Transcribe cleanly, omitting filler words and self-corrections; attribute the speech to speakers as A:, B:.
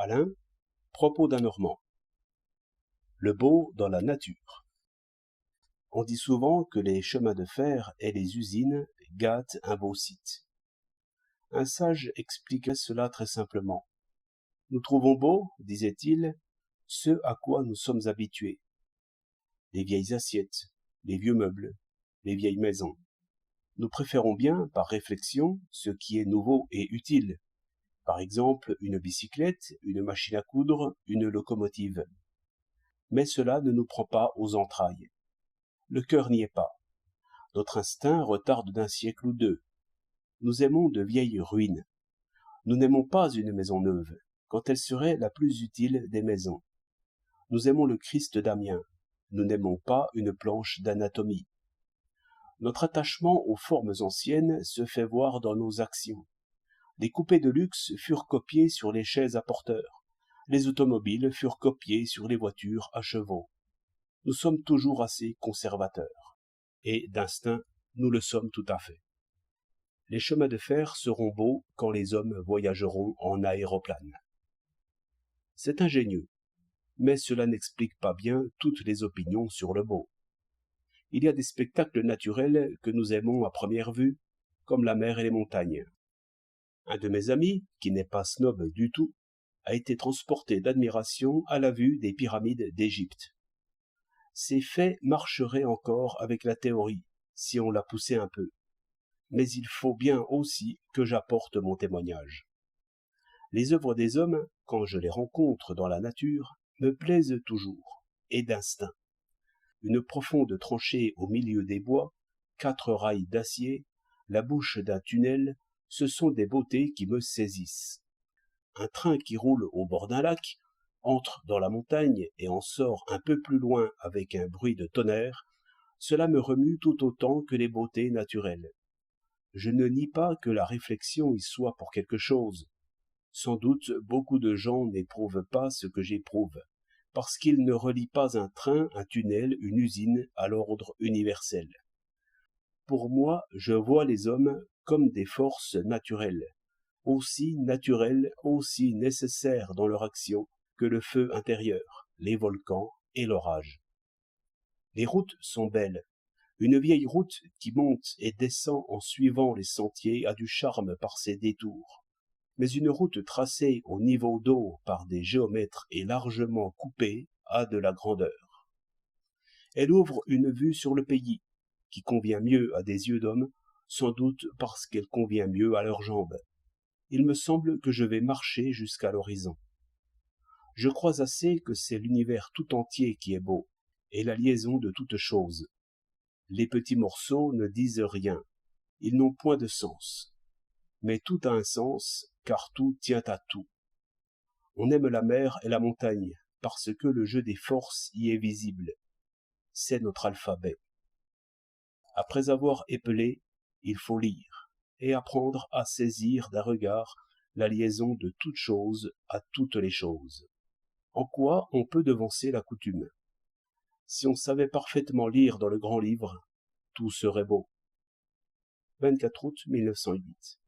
A: Alain, propos d'un Normand. Le beau dans la nature. On dit souvent que les chemins de fer et les usines gâtent un beau site. Un sage expliquait cela très simplement. Nous trouvons beau, disait-il, ce à quoi nous sommes habitués. Les vieilles assiettes, les vieux meubles, les vieilles maisons. Nous préférons bien, par réflexion, ce qui est nouveau et utile. Par exemple, une bicyclette, une machine à coudre, une locomotive. Mais cela ne nous prend pas aux entrailles. Le cœur n'y est pas. Notre instinct retarde d'un siècle ou deux. Nous aimons de vieilles ruines. Nous n'aimons pas une maison neuve, quand elle serait la plus utile des maisons. Nous aimons le Christ d'Amiens. Nous n'aimons pas une planche d'anatomie. Notre attachement aux formes anciennes se fait voir dans nos actions. Les coupés de luxe furent copiés sur les chaises à porteurs. Les automobiles furent copiés sur les voitures à chevaux. Nous sommes toujours assez conservateurs. Et d'instinct, nous le sommes tout à fait. Les chemins de fer seront beaux quand les hommes voyageront en aéroplane. C'est ingénieux, mais cela n'explique pas bien toutes les opinions sur le beau. Il y a des spectacles naturels que nous aimons à première vue, comme la mer et les montagnes. Un de mes amis, qui n'est pas snob du tout, a été transporté d'admiration à la vue des pyramides d'Égypte. Ces faits marcheraient encore avec la théorie, si on la poussait un peu. Mais il faut bien aussi que j'apporte mon témoignage. Les œuvres des hommes, quand je les rencontre dans la nature, me plaisent toujours, et d'instinct. Une profonde tranchée au milieu des bois, 4 rails d'acier, la bouche d'un tunnel, ce sont des beautés qui me saisissent. Un train qui roule au bord d'un lac, entre dans la montagne et en sort un peu plus loin avec un bruit de tonnerre, cela me remue tout autant que les beautés naturelles. Je ne nie pas que la réflexion y soit pour quelque chose. Sans doute beaucoup de gens n'éprouvent pas ce que j'éprouve, parce qu'ils ne relient pas un train, un tunnel, une usine à l'ordre universel. Pour moi, je vois les hommes comme des forces naturelles, aussi nécessaires dans leur action que le feu intérieur, les volcans et l'orage. Les routes sont belles. Une vieille route qui monte et descend en suivant les sentiers a du charme par ses détours. Mais une route tracée au niveau d'eau par des géomètres et largement coupée a de la grandeur. Elle ouvre une vue sur le pays, qui convient mieux à des yeux d'homme, sans doute parce qu'elle convient mieux à leurs jambes. Il me semble que je vais marcher jusqu'à l'horizon. Je crois assez que c'est l'univers tout entier qui est beau, et la liaison de toutes choses. Les petits morceaux ne disent rien, ils n'ont point de sens. Mais tout a un sens, car tout tient à tout. On aime la mer et la montagne, parce que le jeu des forces y est visible. C'est notre alphabet. Après avoir épelé, il faut lire, et apprendre à saisir d'un regard la liaison de toutes choses à toutes les choses. En quoi on peut devancer la coutume? Si on savait parfaitement lire dans le grand livre, tout serait beau. 24 août 1908.